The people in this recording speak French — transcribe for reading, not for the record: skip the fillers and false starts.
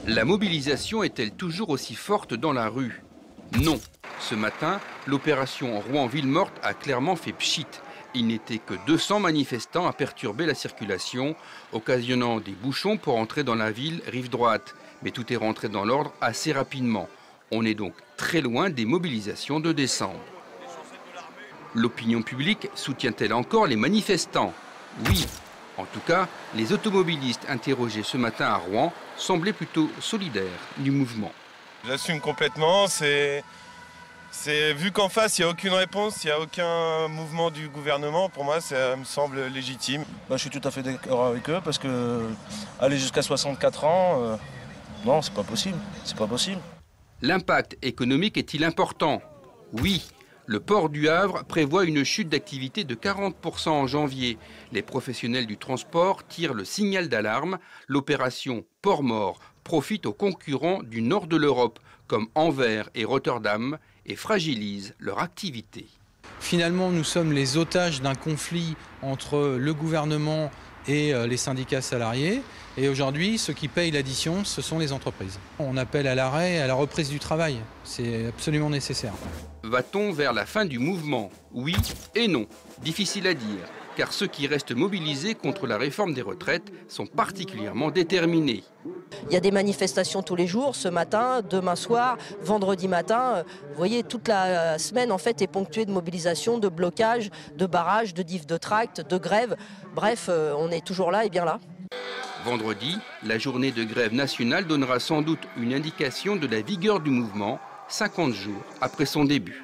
La mobilisation est-elle toujours aussi forte dans la rue? Non. Ce matin, l'opération Rouen-Ville-Morte a clairement fait pchit. Il n'était que 200 manifestants à perturber la circulation, occasionnant des bouchons pour entrer dans la ville rive droite. Mais tout est rentré dans l'ordre assez rapidement. On est donc très loin des mobilisations de décembre. L'opinion publique soutient-elle encore les manifestants? Oui. En tout cas, les automobilistes interrogés ce matin à Rouen semblaient plutôt solidaires du mouvement. J'assume complètement. C'est vu qu'en face, il n'y a aucune réponse, il n'y a aucun mouvement du gouvernement. Pour moi, ça me semble légitime. Je suis tout à fait d'accord avec eux parce que aller jusqu'à 64 ans, non, c'est pas possible. C'est pas possible. L'impact économique est-il important? Oui. Le port du Havre prévoit une chute d'activité de 40% en janvier. Les professionnels du transport tirent le signal d'alarme. L'opération Port Mort profite aux concurrents du nord de l'Europe, comme Anvers et Rotterdam, et fragilise leur activité. Finalement, nous sommes les otages d'un conflit entre le gouvernement et les syndicats salariés. Et aujourd'hui, ceux qui payent l'addition, ce sont les entreprises. On appelle à l'arrêt et à la reprise du travail. C'est absolument nécessaire. Va-t-on vers la fin du mouvement? Oui et non. Difficile à dire, car ceux qui restent mobilisés contre la réforme des retraites sont particulièrement déterminés. Il y a des manifestations tous les jours, ce matin, demain soir, vendredi matin. Vous voyez, toute la semaine en fait est ponctuée de mobilisation, de blocage, de barrages, de diffs de tracts, de grèves. Bref, on est toujours là et bien là. Vendredi, la journée de grève nationale donnera sans doute une indication de la vigueur du mouvement, 50 jours après son début.